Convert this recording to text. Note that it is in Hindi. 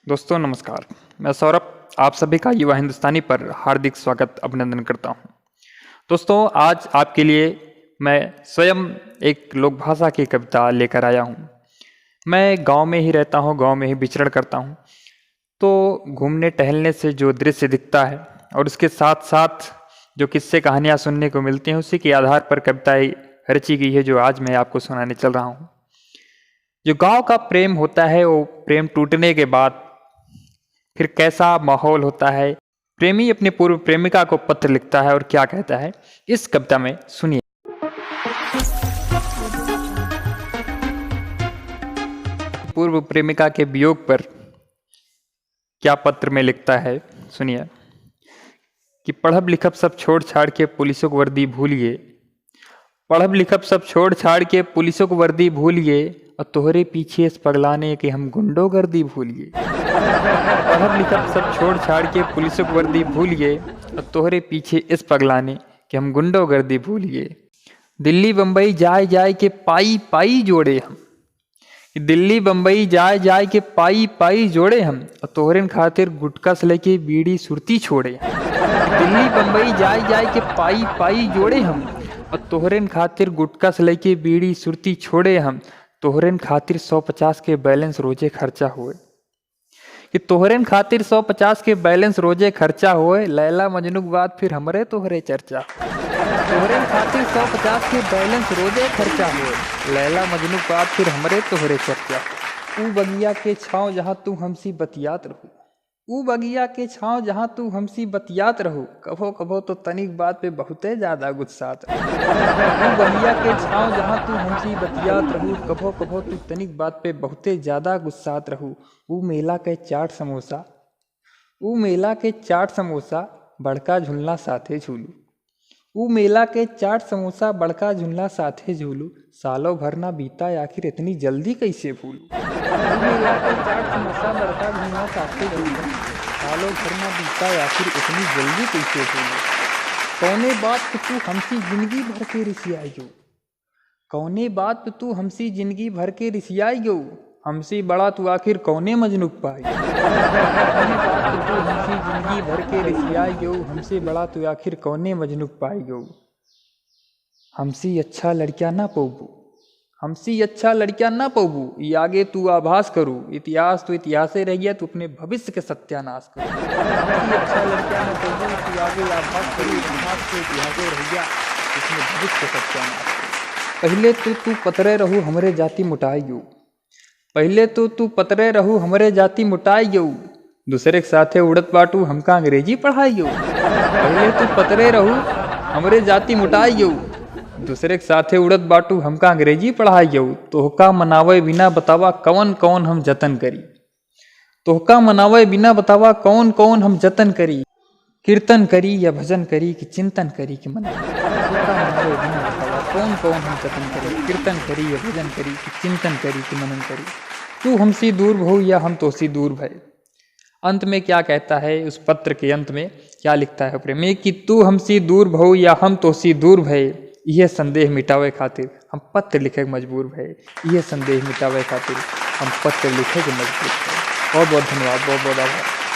दोस्तों नमस्कार, मैं सौरभ आप सभी का युवा हिंदुस्तानी पर हार्दिक स्वागत अभिनंदन करता हूं। दोस्तों आज आपके लिए मैं स्वयं एक लोक भाषा की कविता लेकर आया हूं। मैं गांव में ही रहता हूं, गांव में ही विचरण करता हूं, तो घूमने टहलने से जो दृश्य दिखता है और उसके साथ साथ जो किस्से कहानियाँ सुनने को मिलती हैं उसी के आधार पर कविताएँ रची गई है जो आज मैं आपको सुनाने चल रहा हूँ। जो गांव का प्रेम होता है वो प्रेम टूटने के बाद फिर कैसा माहौल होता है। प्रेमी अपनी पूर्व प्रेमिका को पत्र लिखता है और क्या कहता है इस कविता में सुनिए। पूर्व प्रेमिका के वियोग पर क्या पत्र में लिखता है सुनिए कि पढ़ब लिखब सब छोड़ छाड़ के पुलिसों को वर्दी भूलिए, पढ़ब लिखब सब छोड़ छाड़ के पुलिसों को वर्दी भूलिए और तोहरे पीछे इस पगलाने के हम गुंडोगर्दी भूलिए। पढ़ब लिखब सब छोड़ छाड़ के पुलिसों को वर्दी भूलिए और तोहरे पीछे इस पगलाने के हम गुंडोगर्दी भूलिए। दिल्ली बम्बई जाए जाए के पाई पाई जोड़े हम, दिल्ली बम्बई जाए जाए के पाई पाई जोड़े हम और तोहरे खातिर गुटका से लेके बीड़ी सुरती छोड़े। दिल्ली बम्बई जाए जाए के पाई पाई जोड़े हम और तोहरे खातिर गुटका से लेके बीड़ी सुरती छोड़े हम। तोहरे खातिर 150 के बैलेंस रोजे खर्चा हुए, कि तोहरे खातिर 150 के बैलेंस रोजे खर्चा हुए। लैला मजनू के बाद फिर हमरे तोहरे चर्चा, तोहरे खातिर 150 के बैलेंस रोजे खर्चा हुए। लैला मजनू के बाद फिर हमरे तोहरे चर्चा। ऊ बगिया के छाँव जहाँ तू हमसी बतियात रहू, ऊ बगिया के छाँव जहाँ तू हमसी बतियात रहू। कभो कभो तो तनिक बात पे बहुते ज्यादा गुस्सात रहू। ऊ बगिया के छाँव जहाँ तू हमसी बतियात रहू, कभो कभो तू तनिक बात पे बहुते ज्यादा गुस्सात रहू। ऊ मेला के चाट समोसा, ऊ मेला के चाट समोसा बड़का झुलना साथे झूलू, ऊ मेला के चाट समोसा बड़का झुलना साथे झूलू। सालों भर ना बीता आखिर इतनी जल्दी कैसे भूलू। ऊ मेला के चाट समोसा बड़का झुलना साथे झूलू, सालों भर ना बीता आखिर इतनी जल्दी कैसे भूलू। कौने बात पे तू हमसी जिंदगी भर के रिसियाई गो, कौने बात पे तू हमसी जिंदगी भर के रिसियाई गो। हमसी बड़ा तू आखिर कौने मजनूक पाई, कौने बात पे तू हमसी जिंदगी भर के रिसियाई गो। हमसे बड़ा तू आखिर कौने मजनूक पाई गो। हमसी अच्छा लड़कियां ना पौबू, हमसी अच्छा लड़कियां ना पौबू। ये आगे तू आभास करू, इतिहास तो इतिहास रह गया, तू अपने भविष्य के सत्यानाश करू। हमसी अच्छा लड़कियां ना पौबू, तू आगे आभास करू, इतिहास तो इतिहास रह गया, उसमें भविष्य के सत्यानाश करू। पहले तो तू पतरे रहू हमरे जाति मुटाई गो, पहले तो तू पतरे रहू हमरे जाति मुटाई गो। दूसरे के साथे उड़त बाटू हमका अंग्रेजी पढ़ाई गो। पहले तू पतरे रहू हमरे जाति मुटाई गो, दूसरे के साथे उड़त बाटू हमका अंग्रेजी पढ़ाई गो। तोहका मनावे बिना बतावा कौन कौन हम जतन करी, तोहका मनावे बिना बतावा कौन कौन हम जतन करी। कीर्तन करी या भजन करी कि चिंतन करी कि मन, तोहका मनावे बिना बतावा कौन कौन हम जतन करी। कीर्तन करी या भजन करी कि चिंतन करी कि मनन करी। तू हमसी दूर भऊ या हम तोसी दूर भय। अंत में क्या कहता है, उस पत्र के अंत में क्या लिखता है प्रेमी कि तू हमसी दूर भऊ या हम तोसी दूर भय। यह संदेह मिटावे खातिर हम पत्र लिखे मजबूर भय, यह संदेह मिटावे खातिर हम पत्र लिखे के मजबूर भय। बहुत बहुत धन्यवाद, बहुत बहुत आभार।